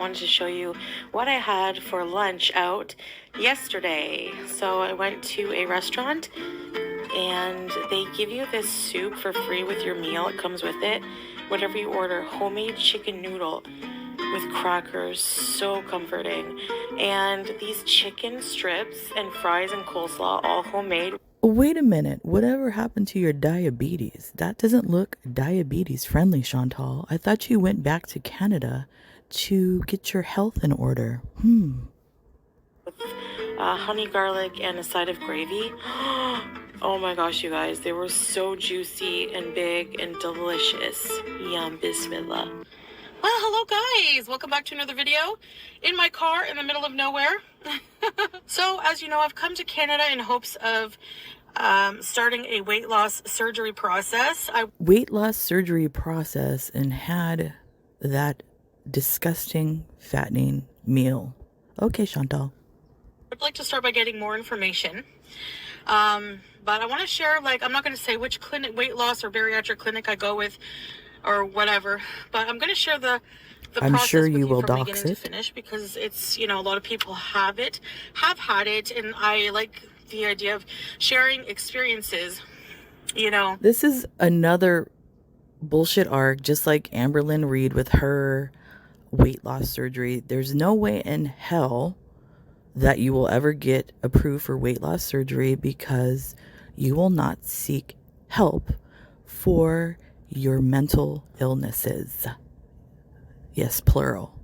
wanted to show you what I had for lunch out yesterday. So I went to a restaurant and they give you this soup for free with your meal. It comes with it. Whatever you order, homemade chicken noodle with crackers, so comforting. And these chicken strips and fries and coleslaw, all homemade. Wait a minute, whatever happened to your diabetes? That doesn't look diabetes friendly, Chantal. I thought you went back to Canada to get your health in order. Honey garlic and a side of gravy. Oh my gosh, you guys, they were so juicy and big and delicious. Yum, bismillah. Well, hello guys, welcome back to another video in my car in the middle of nowhere. So as you know, I've come to Canada in hopes of starting a weight loss surgery process. Weight loss surgery process and had that disgusting fattening meal. Okay, Chantal. I'd like to start by getting more information. But I want to share, I'm not going to say which clinic, weight loss or bariatric clinic I go with or whatever, but I'm going to share the I'm process sure with you will from dox beginning it. to finish, because it's, a lot of people have had it, and I like the idea of sharing experiences, This is another bullshit arc, just like Amberlynn Reed with her weight loss surgery. There's no way in hell that you will ever get approved for weight loss surgery because you will not seek help for your mental illnesses. Yes, plural.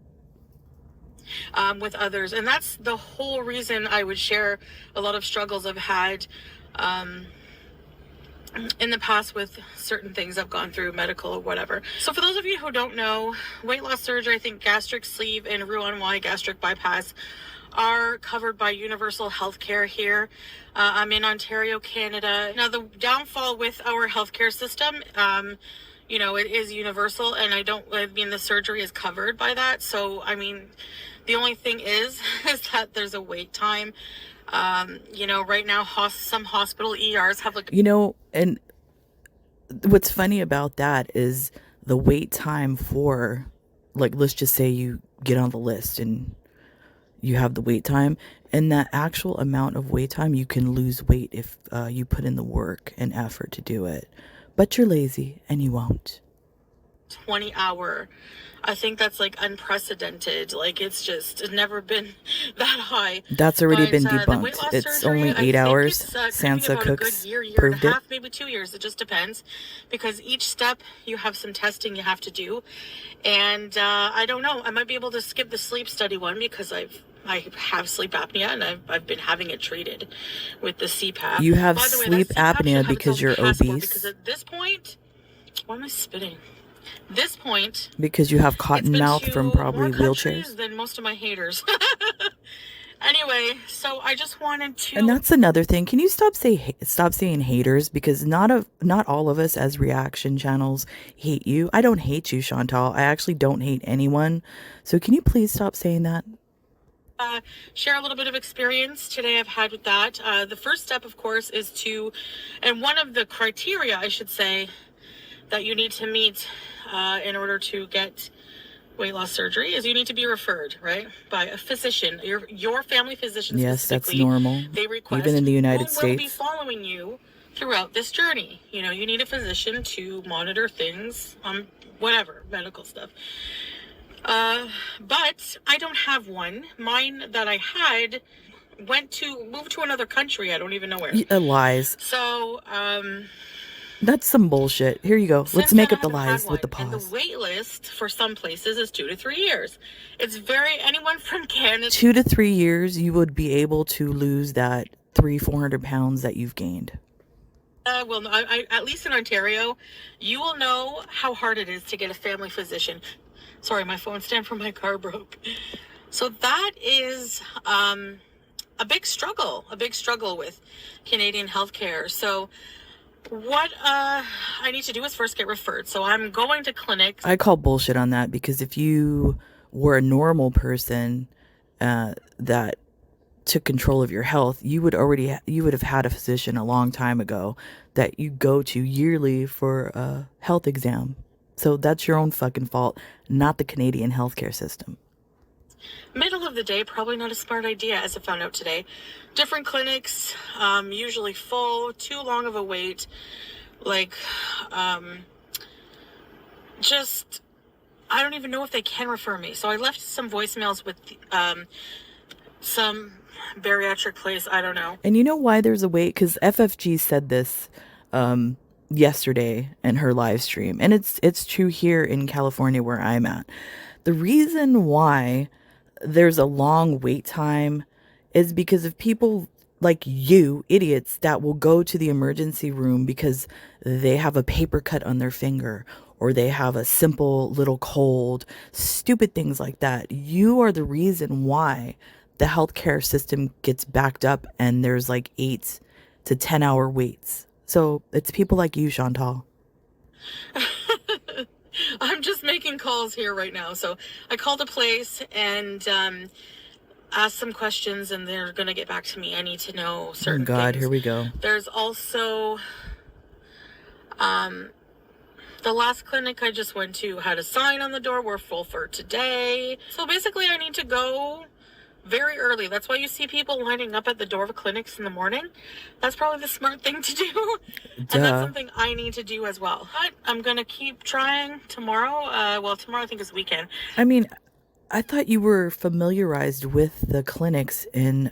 With others. And that's the whole reason I would share a lot of struggles I've had in the past with certain things I've gone through, medical or whatever. So for those of you who don't know, weight loss surgery, I think gastric sleeve and Roux-en-Y gastric bypass are covered by universal healthcare here. I'm in Ontario, Canada. Now, the downfall with our healthcare system, it is universal, and the surgery is covered by that. So, the only thing is that there's a wait time. Right now, some hospital ERs have and what's funny about that is the wait time for, let's just say you get on the list and you have the wait time, and that actual amount of wait time, you can lose weight if you put in the work and effort to do it. But you're lazy and you won't. 20-hour. I think that's unprecedented. It's never been that high. That's already been debunked. It's surgery, only 8 hours. Sansa Cooks proved it. Maybe 2 years. It just depends, because each step you have some testing you have to do, and I don't know. I might be able to skip the sleep study one because I have sleep apnea, and I've been having it treated with the CPAP. You have sleep apnea because you're obese. Because at this point, why am I spitting? This point, because you have cotton mouth from probably wheelchairs than most of my haters. Anyway, so I just wanted to, and that's another thing. Can you stop saying haters? Because not all of us as reaction channels hate you. I don't hate you, Chantal. I actually don't hate anyone. So can you please stop saying that? Share a little bit of experience today I've had with that. The first step, of course, is and one of the criteria, I should say, that you need to meet in order to get weight loss surgery is you need to be referred, right, by a physician, your family physician. Yes, that's normal. They request, even in the United States, will be following you throughout this journey. You need a physician to monitor things, whatever, medical stuff. But I don't have one. Mine that I had moved to another country. I don't even know where. Lies. So, that's some bullshit. Here you go. Let's make up the lies with the pause. And the wait list for some places is 2 to 3 years. It's anyone from Canada. 2 to 3 years, you would be able to lose that 400 pounds that you've gained. Well, I at least in Ontario, you will know how hard it is to get a family physician. Sorry, my phone stand from my car broke. So that is a big struggle with Canadian healthcare. So what I need to do is first get referred. So I'm going to clinics. I call bullshit on that, because if you were a normal person that took control of your health, you would have had a physician a long time ago that you go to yearly for a health exam. So that's your own fucking fault, not the Canadian healthcare system. Middle of the day, probably not a smart idea, as I found out today. Different clinics, usually full, too long of a wait. Like, just, I don't even know if they can refer me. So I left some voicemails with some bariatric place. I don't know. And you know why there's a wait? Because FFG said this yesterday in her live stream. And it's true here in California where I'm at. The reason why there's a long wait time is because of people like you, idiots, that will go to the emergency room because they have a paper cut on their finger or they have a simple little cold, stupid things like that. You are the reason why the healthcare system gets backed up and there's like 8 to 10 hour waits. So it's people like you, Chantal. I'm just making calls here right now. So I called a place and asked some questions, and they're going to get back to me. I need to know certain Oh God, things. here we go. There's also the last clinic I just went to had a sign on the door, we're full for today. So basically I need to go very early. That's why you see people lining up at the door of clinics in the morning. That's probably the smart thing to do. And that's something I need to do as well. But I'm going to keep trying tomorrow. Tomorrow I think is weekend. I mean, I thought you were familiarized with the clinics in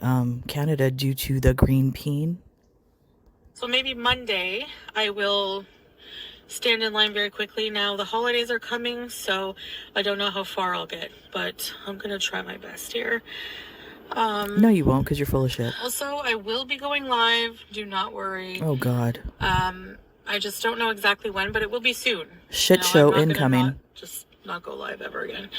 Canada due to the green peen. So maybe Monday I will stand in line very quickly. Now the holidays are coming, so I don't know how far I'll get, but I'm going to try my best here. No, you won't, because you're full of shit. Also, I will be going live. Do not worry. Oh, God. I just don't know exactly when, but it will be soon. Shit show incoming. Just not go live ever again.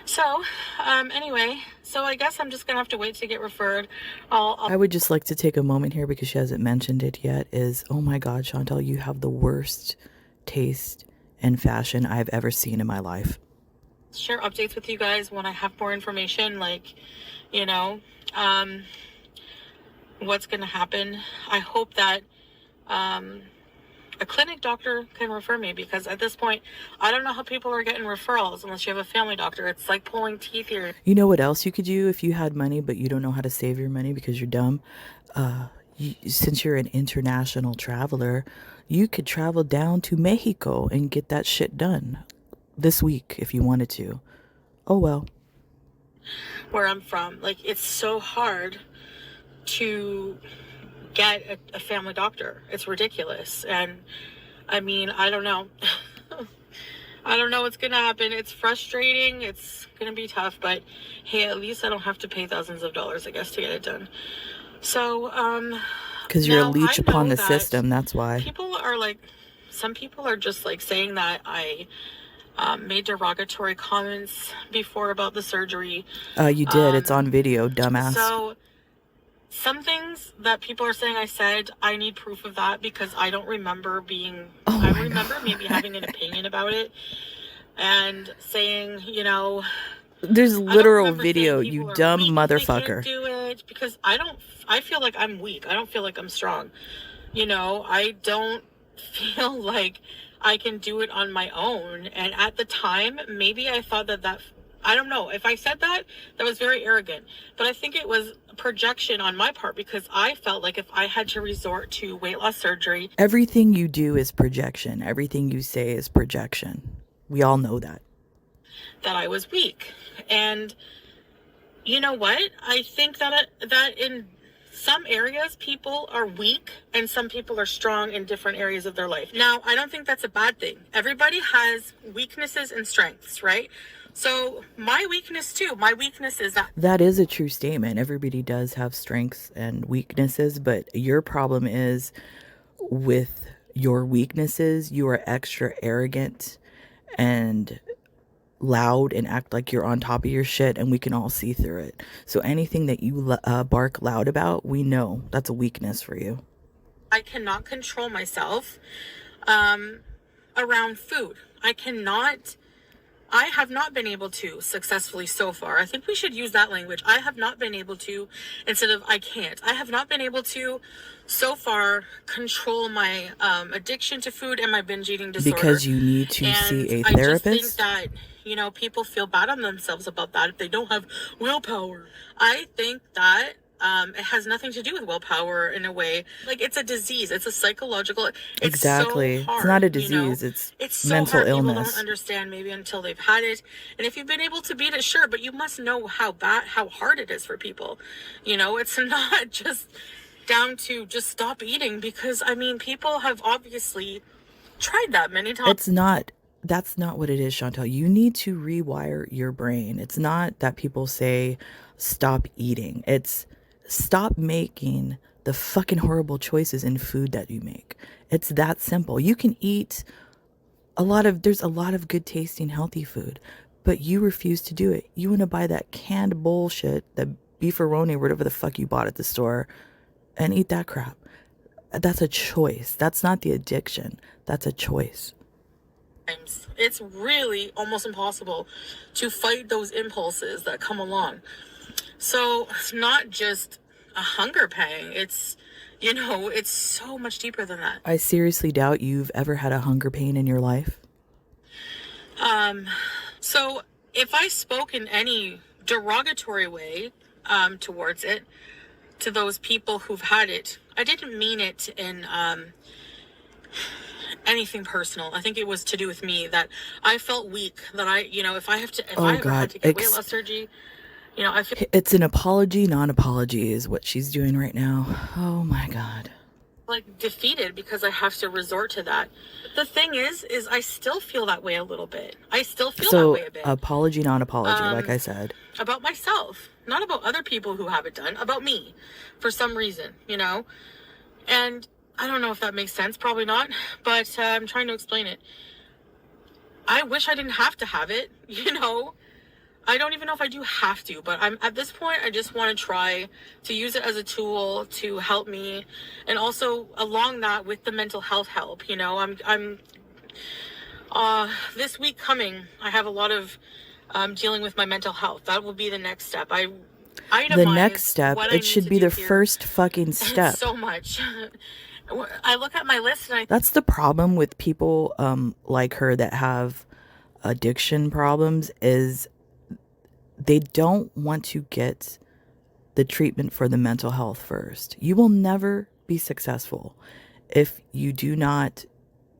So, anyway, so I guess I'm just going to have to wait to get referred. I would just like to take a moment here because she hasn't mentioned it yet is, oh my God, Chantal, you have the worst taste in fashion I've ever seen in my life. Share updates with you guys when I have more information, like, you know, what's going to happen. I hope that a clinic doctor can refer me, because at this point, I don't know how people are getting referrals unless you have a family doctor. It's like pulling teeth here. You know what else you could do if you had money, but you don't know how to save your money because you're dumb? Since you're an international traveler, you could travel down to Mexico and get that shit done this week if you wanted to. Oh, well. Where I'm from, like, it's so hard to get a family doctor. It's ridiculous. And I mean, I don't know. I don't know what's gonna happen. It's frustrating. It's gonna be tough, but hey, at least I don't have to pay thousands of dollars, I guess, to get it done. So because you're a leech upon the system, that's why. People are like, some people are just like saying that I made derogatory comments before about the surgery. You did. It's on video, dumbass. So some things that people are saying I said, I need proof of that, because I don't remember I remember maybe having an opinion about it and saying, you know, there's literal video, you dumb motherfucker. Do it because I feel like I'm weak. I don't feel like I'm strong. You know, I don't feel like I can do it on my own. And at the time, maybe I thought that I don't know. If I said that was very arrogant. But I think it was projection on my part, because I felt like if I had to resort to weight loss surgery. Everything you do is projection. Everything you say is projection. We all know that. That I was weak. And you know what? I think that in some areas people are weak and some people are strong in different areas of their life. Now, I don't think that's a bad thing. Everybody has weaknesses and strengths, right? So my weakness too. My weakness is that. That is a true statement. Everybody does have strengths and weaknesses, but your problem is with your weaknesses, you are extra arrogant and loud and act like you're on top of your shit, and we can all see through it. So anything that you bark loud about, we know that's a weakness for you. I cannot control myself around food. I cannot I have not been able to successfully so far. I think we should use that language. I have not been able to, instead of I can't. I have not been able to so far control my addiction to food and my binge eating disorder. Because you need to see a I just think therapist? that, people feel bad on themselves about that if they don't have willpower. I think that it has nothing to do with willpower in a way. Like, it's a disease. It's a psychological. Exactly. So hard, it's not a disease. It's so mental hard. illness. People don't understand maybe until they've had it. And if you've been able to beat it, sure, but you must know how hard it is for people. It's not just down to just stop eating, because people have obviously tried that many times. That's not what it is, Chantal. You need to rewire your brain. It's not that people say stop eating. It's stop making the fucking horrible choices in food that you make. It's that simple. You can eat there's a lot of good tasting healthy food, but you refuse to do it. You want to buy that canned bullshit, that beefaroni, whatever the fuck you bought at the store, and eat that crap. That's a choice. That's not the addiction. That's a choice. It's really almost impossible to fight those impulses that come along. So it's not just a hunger pang. It's, it's so much deeper than that. I seriously doubt you've ever had a hunger pain in your life. So if I spoke in any derogatory way towards it, to those people who've had it, I didn't mean it in anything personal. I think it was to do with me, that I felt weak, that if I ever had to get weight loss surgery, I feel it's an apology, non-apology is what she's doing right now. Oh my God. Like defeated because I have to resort to that. The thing is I still feel that way a little bit. I still feel that way a bit. Apology, non-apology, like I said. About myself, not about other people who have it done, about me, for some reason, And I don't know if that makes sense, probably not, but I'm trying to explain it. I wish I didn't have to have it, I don't even know if I do have to, but at this point, I just want to try to use it as a tool to help me. And also along that with the mental health help, I'm this week coming, I have a lot of dealing with my mental health. That will be the next step. The next step, it should be the first fucking step. So much. I look at my list and that's the problem with people like her that have addiction problems, is they don't want to get the treatment for the mental health first. You will never be successful if you do not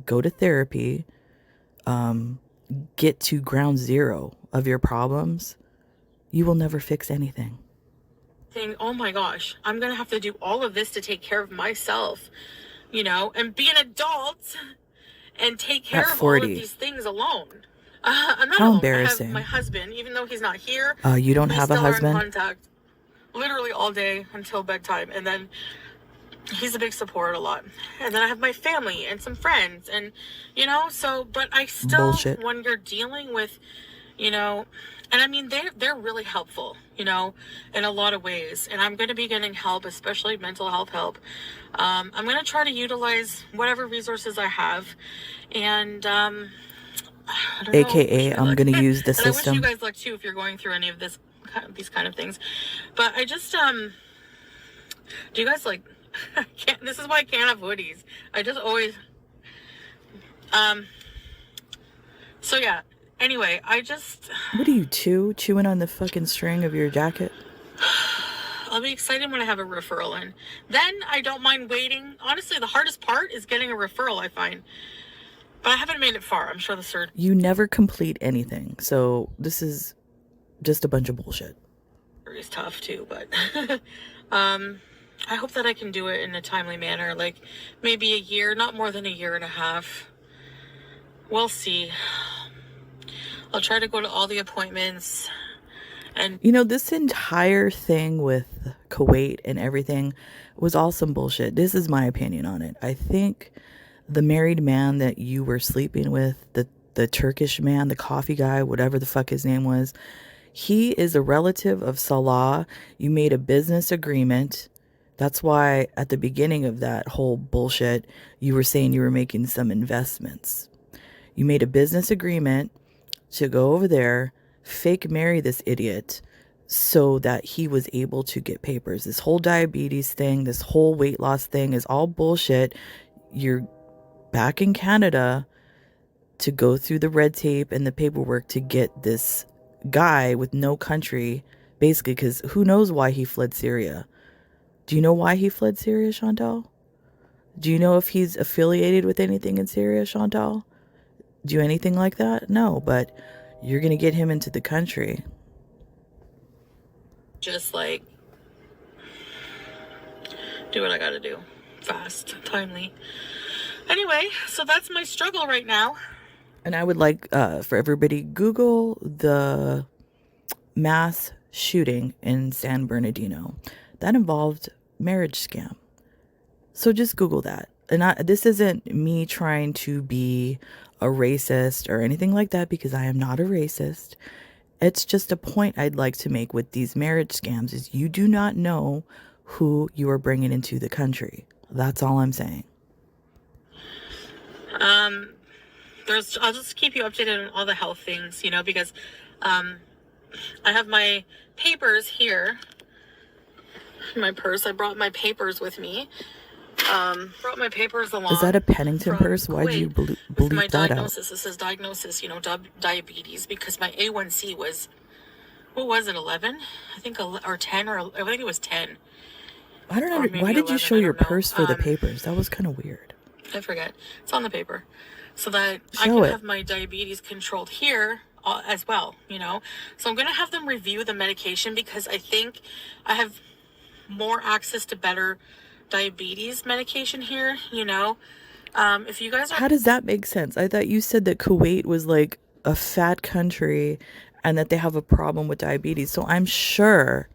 go to therapy, get to ground zero of your problems. You will never fix anything. Oh my gosh, I'm going to have to do all of this to take care of myself, and be an adult and take care of all of these things alone. I'm not How alone. embarrassing. I have my husband, even though he's not here. You don't have a husband? We still are in contact literally all day until bedtime. And then he's a big support a lot. And then I have my family and some friends. And, but I still, Bullshit. When you're dealing with, and they're really helpful, in a lot of ways. And I'm going to be getting help, especially mental health help. I'm going to try to utilize whatever resources I have. And, AKA, I'm going to use the system. system. I wish you guys luck too if you're going through any of these kind of things. But I just, do you guys this is why I can't have hoodies. I just always, so yeah, anyway, what are you, chewing on the fucking string of your jacket? I'll be excited when I have a referral in. Then I don't mind waiting. Honestly, the hardest part is getting a referral, I find. But I haven't made it far. I'm sure the surgery. You never complete anything. So this is just a bunch of bullshit. It's tough too, but I hope that I can do it in a timely manner. Like maybe a year, not more than a year and a half. We'll see. I'll try to go to all the appointments. And this entire thing with Kuwait and everything was all some bullshit. This is my opinion on it. I think the married man that you were sleeping with, the Turkish man, the coffee guy, whatever the fuck his name was, he is a relative of Salah. You made a business agreement. That's why at the beginning of that whole bullshit, you were saying you were making some investments. You made a business agreement. to go over there, fake marry this idiot so that he was able to get papers. This whole diabetes thing, this whole weight loss thing is all bullshit. You're back in Canada to go through the red tape and the paperwork to get this guy with no country, basically, because who knows why he fled Syria. Do you know why he fled Syria, Chantal? Do you know if he's affiliated with anything in Syria, Chantal? Do anything like that? No, but you're going to get him into the country. Just like do what I gotta do. Fast, timely. Anyway, so that's my struggle right now. And I would like for everybody, Google the mass shooting in San Bernardino. That involved marriage scam. So just Google that. And this isn't me trying to be a racist or anything like that, because I am not a racist. It's just a point I'd like to make with these marriage scams is you do not know who you are bringing into the country. That's all I'm saying. I'll just keep you updated on all the health things, you know, because I have my papers here in my purse. I brought my papers with me. Brought my papers along. Is that a Pennington purse? Why'd you bleep my that diagnosis? out? This is diagnosis, you know, diabetes, because my A1C was, what was it, 11? I think, or 10, or I think it was 10. I don't know. Why did you show your purse for the papers? That was kind of weird. I forget. It's on the paper. So that I can have my diabetes controlled here as well, you know. So I'm going to have them review the medication, because I think I have more access to better diabetes medication here, you know. If you guys are... How does that make sense? I thought you said that Kuwait was like a fat country and that they have a problem with diabetes. So I'm sure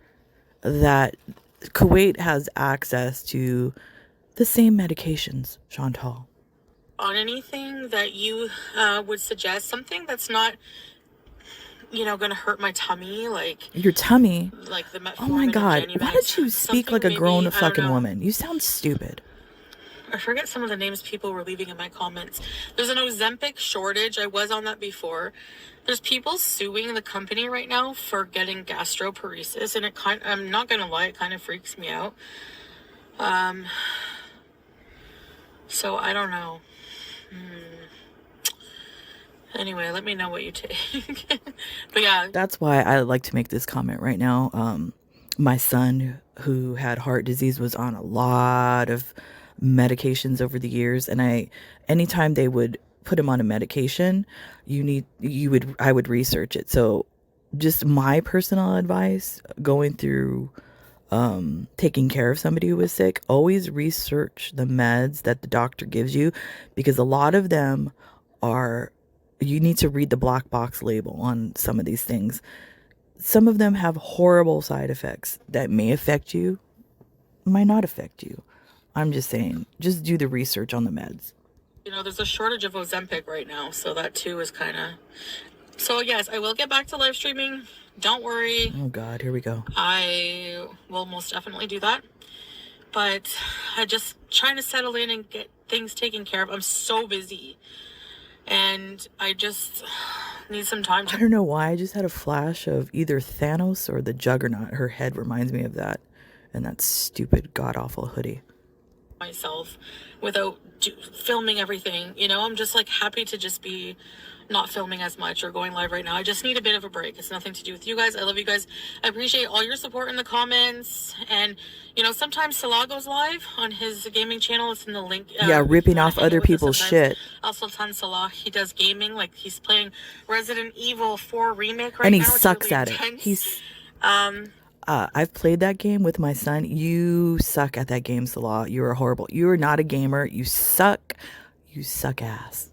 that Kuwait has access to the same medications, Chantal. On anything that you would suggest, something that's not, you know, gonna hurt my tummy, like your tummy. Like the metformin. Oh my God! Why don't you speak like a grown fucking woman? You sound stupid. I forget some of the names people were leaving in my comments. There's an Ozempic shortage. I was on that before. There's people suing the company right now for getting gastroparesis, and I'm not gonna lie, it kind of freaks me out. So I don't know. Anyway, let me know what you take. But yeah. That's why I like to make this comment right now. My son, who had heart disease, was on a lot of medications over the years. And anytime they would put him on a medication, I would research it. So just my personal advice going through taking care of somebody who is sick, always research the meds that the doctor gives you, because a lot of them you need to read the black box label on some of these things. Some of them have horrible side effects that may affect you, might not affect you. I'm just saying, just do the research on the meds. You know, there's a shortage of Ozempic right now, so that too is kind of... So yes, I will get back to live streaming. Don't worry. Oh God, here we go. I will most definitely do that. But I just trying to settle in and get things taken care of. I'm so busy. And I just need some time to... I don't know why. I just had a flash of either Thanos or the Juggernaut. Her head reminds me of that. And that stupid, god-awful hoodie. Myself without filming everything. You know, I'm just like happy to just be not filming as much or going live right now. I just need a bit of a break. It's nothing to do with you guys. I love you guys. I appreciate all your support in the comments. And, you know, sometimes Salah goes live on his gaming channel. It's in the link. Yeah, ripping off other people's shit. Sultan Salah, he does gaming. Like, he's playing Resident Evil 4 Remake right now. And he sucks at it. I've played that game with my son. You suck at that game, Salah. You are horrible. You are not a gamer. You suck. You suck ass.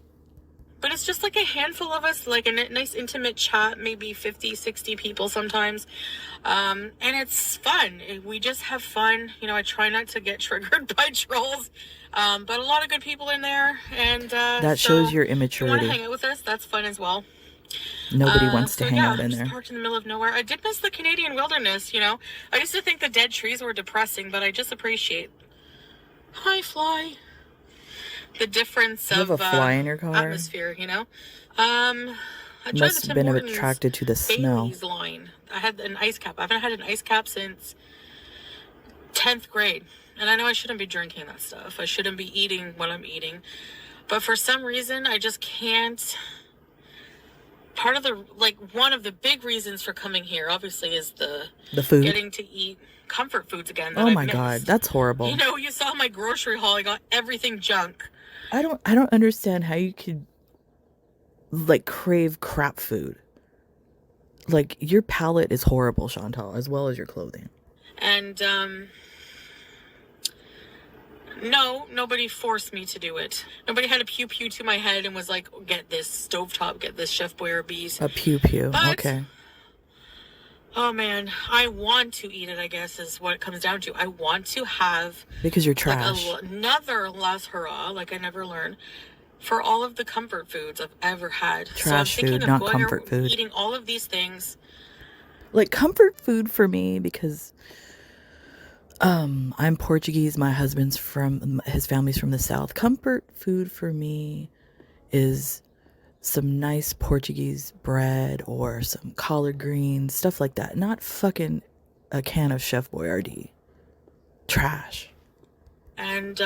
But it's just like a handful of us, like a nice intimate chat, maybe 50, 60 people sometimes. And it's fun. We just have fun. You know, I try not to get triggered by trolls. But a lot of good people in there. And that shows your immaturity. If you want to hang out with us, that's fun as well. Nobody wants to hang out in there. Parked in the middle of nowhere. I did miss the Canadian wilderness, you know. I used to think the dead trees were depressing, but I just appreciate... Hi, fly. The difference you have of a fly in your car? Atmosphere, you know. I tried the Must have Tim been Hortons attracted to the smell. Bailey's line. I had an ice cap. I haven't had an ice cap since 10th grade. And I know I shouldn't be drinking that stuff. I shouldn't be eating what I'm eating. But for some reason, I just can't. Part of the, like, one of the big reasons for coming here, obviously, is the food. Getting to eat comfort foods again. Oh my God, that's horrible. You know, you saw my grocery haul. I got everything junk. I don't understand how you could, like, crave crap food. Like, your palate is horrible, Chantal, as well as your clothing. And, no, nobody forced me to do it. Nobody had a pew-pew to my head and was like, get this stovetop, get this Chef Boyardee's. A pew-pew, okay. Oh, man, I want to eat it, I guess, is what it comes down to. I want to have... Because you're trash. Like another las hurrah, like I never learned, for all of the comfort foods I've ever had. Trash food, not comfort food. Eating all of these things. Like, comfort food for me, because... I'm Portuguese. My husband's his family's from the South. Comfort food for me is some nice Portuguese bread or some collard greens, stuff like that. Not fucking a can of Chef Boyardee. Trash. And,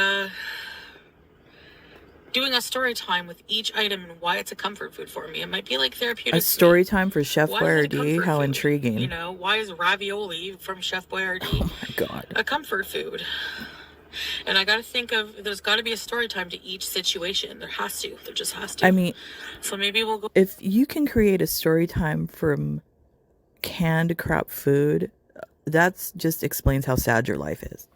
doing a story time with each item and why it's a comfort food for me. It might be like therapeutic. A story time for Chef Boyardee? How intriguing. You know, why is ravioli from Chef Boyardee oh my God, a comfort food? And I got to think of, there's got to be a story time to each situation. There has to. There just has to. I mean, so maybe we'll go. If you can create a story time from canned crap food, that just explains how sad your life is.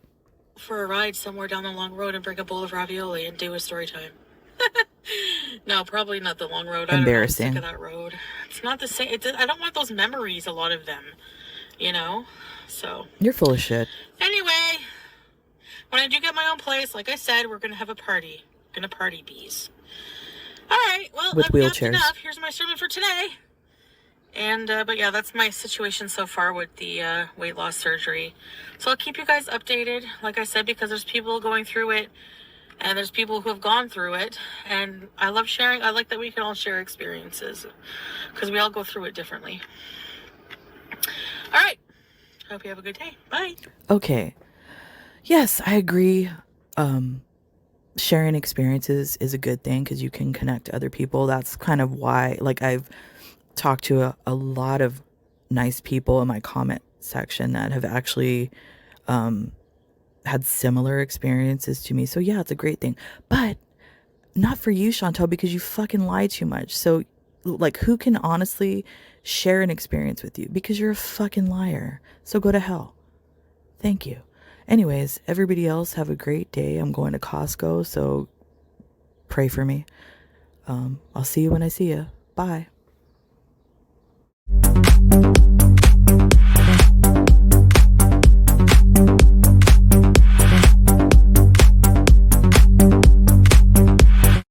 For a ride somewhere down the long road and bring a bowl of ravioli and do a story time. No, probably not the long road. Embarrassing. I don't know, I'm sick of that road. It's not the same. I don't want those memories, a lot of them, you know? So. You're full of shit. Anyway, when I do get my own place, like I said, we're going to have a party. We're going to party bees. All right. Well, with wheelchairs. Enough. Here's my sermon for today. And, but yeah, that's my situation so far with the weight loss surgery. So I'll keep you guys updated, like I said, because there's people going through it. And there's people who have gone through it, and I love sharing. I like that we can all share experiences, because we all go through it differently. All right. Hope you have a good day. Bye. Okay. Yes, I agree. Sharing experiences is a good thing, because you can connect to other people. That's kind of why, like, I've talked to a lot of nice people in my comment section that have actually had similar experiences to me. So yeah, it's a great thing. But not for you, Chantal, because you fucking lie too much. So, like, who can honestly share an experience with you? Because you're a fucking liar. So go to hell. Thank you. Anyways, everybody else have a great day. I'm going to Costco, so pray for me. I'll see you when I see you. Bye.